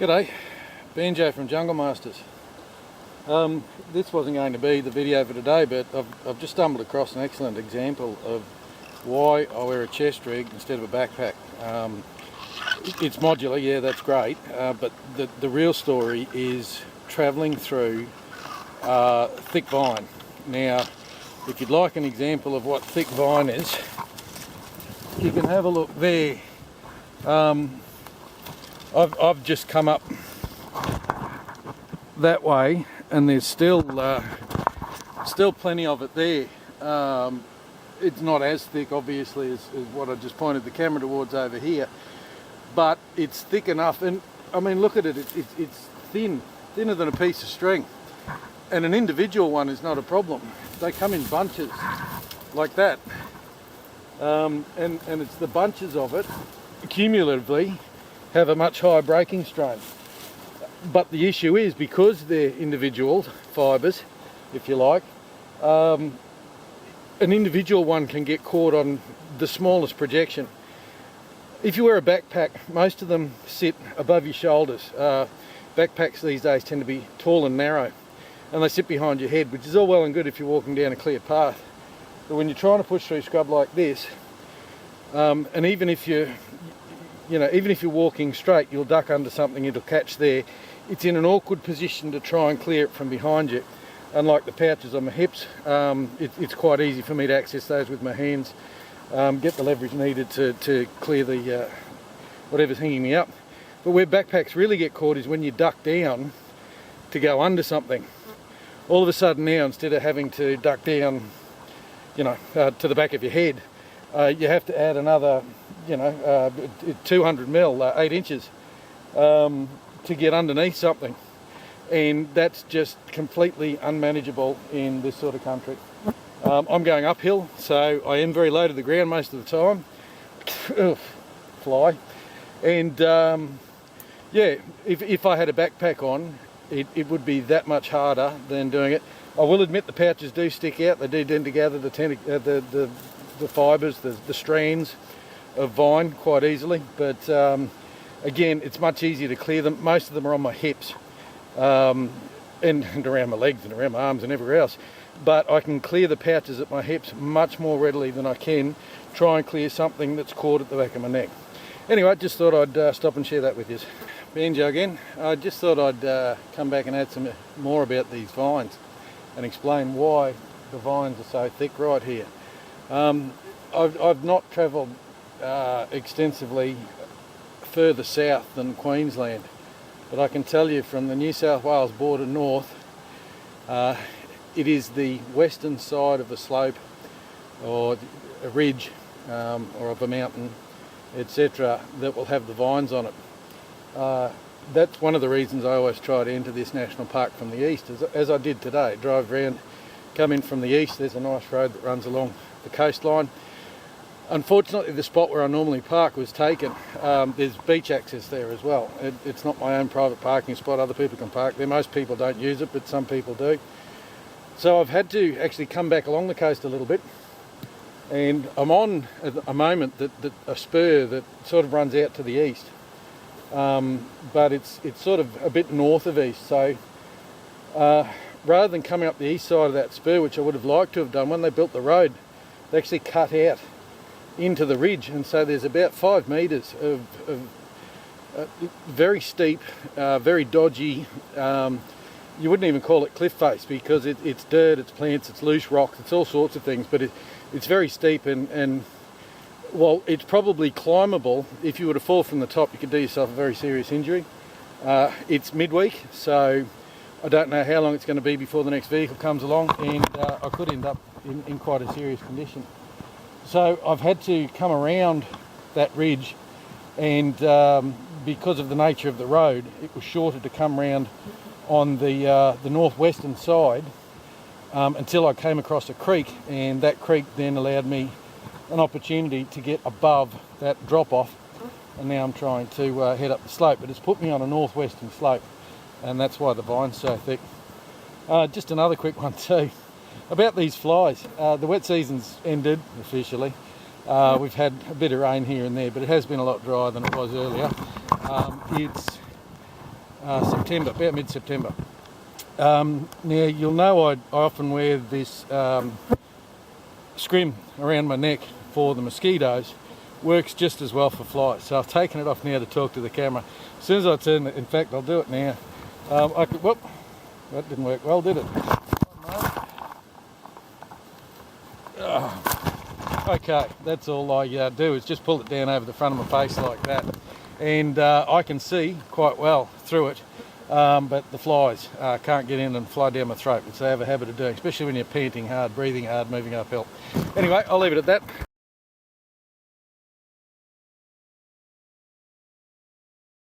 G'day, Banjo from Jungle Masters. This wasn't going to be the video for today, but I've just stumbled across an excellent example of why I wear a chest rig instead of a backpack. It's modular, yeah, that's great, but the real story is travelling through thick vine. Now, if you'd like an example of what thick vine is, you can have a look there. I've just come up that way, and there's still plenty of it there. It's not as thick, obviously, as what I just pointed the camera towards over here, but it's thick enough. And I mean, look at it. It's thinner than a piece of string. And an individual one is not a problem. They come in bunches like that, and it's the bunches of it cumulatively have a much higher breaking strain. But the issue is, because they're individual fibres, if you like, an individual one can get caught on the smallest projection. If you wear a backpack, most of them sit above your shoulders. Backpacks these days tend to be tall and narrow, and they sit behind your head, which is all well and good if you're walking down a clear path. But when you're trying to push through scrub like this, and even if you're walking straight, you'll duck under something, it'll catch there. It's in an awkward position to try and clear it from behind you. Unlike the pouches on my hips, it's quite easy for me to access those with my hands, get the leverage needed to clear the whatever's hanging me up. But where backpacks really get caught is when you duck down to go under something. All of a sudden now, instead of having to duck down, to the back of your head, you have to add another 200 mil, 8 inches, to get underneath something, and that's just completely unmanageable in this sort of country. I'm going uphill, so I am very low to the ground most of the time. Fly. And yeah, if I had a backpack on, it would be that much harder than doing it. I will admit the pouches do stick out. They do tend to gather the fibres, the strands of vine quite easily, but again, it's much easier to clear them. Most of them are on my hips, and around my legs and around my arms and everywhere else, but I can clear the pouches at my hips much more readily than I can try and clear something that's caught at the back of my neck. Anyway, just thought I'd stop and share that with you. Banjo again. I just thought I'd come back and add some more about these vines and explain why the vines are so thick right here. I've not travelled extensively further south than Queensland, but I can tell you from the New South Wales border north, it is the western side of a slope or a ridge or of a mountain, etc., that will have the vines on it. That's one of the reasons I always try to enter this national park from the east, as I did today. Drive around, come in from the east. There's a nice road that runs along the coastline. Unfortunately, the spot where I normally park was taken. There's beach access there as well. It's not my own private parking spot. Other people can park there. Most people don't use it, but some people do. So I've had to actually come back along the coast a little bit, and I'm on at a moment a spur that sort of runs out to the east, but it's sort of a bit north of east. So rather than coming up the east side of that spur, which I would have liked to have done when they built the road, they actually cut out into the ridge, and so there's about 5 metres of very steep, very dodgy, you wouldn't even call it cliff face, because it's dirt, it's plants, it's loose rocks, it's all sorts of things, but it's very steep, and well, it's probably climbable. If you were to fall from the top, you could do yourself a very serious injury. It's midweek, so I don't know how long it's going to be before the next vehicle comes along, and I could end up in quite a serious condition. So I've had to come around that ridge, and because of the nature of the road, it was shorter to come round on the northwestern side until I came across a creek, and that creek then allowed me an opportunity to get above that drop-off, and now I'm trying to head up the slope, but it's put me on a northwestern slope, and that's why the vine's so thick. Just another quick one too. About these flies, the wet season's ended officially. We've had a bit of rain here and there, but it has been a lot drier than it was earlier. September, about mid-September. Now you'll know I often wear this scrim around my neck for the mosquitoes. Works just as well for flies. So I've taken it off now to talk to the camera. As soon as I turn it, in fact I'll do it now. Whoop, that didn't work well, did it? Okay, that's all I do is just pull it down over the front of my face like that, and I can see quite well through it, but the flies can't get in and fly down my throat, which they have a habit of doing, especially when you're panting hard, breathing hard, moving uphill. Anyway, I'll leave it at that.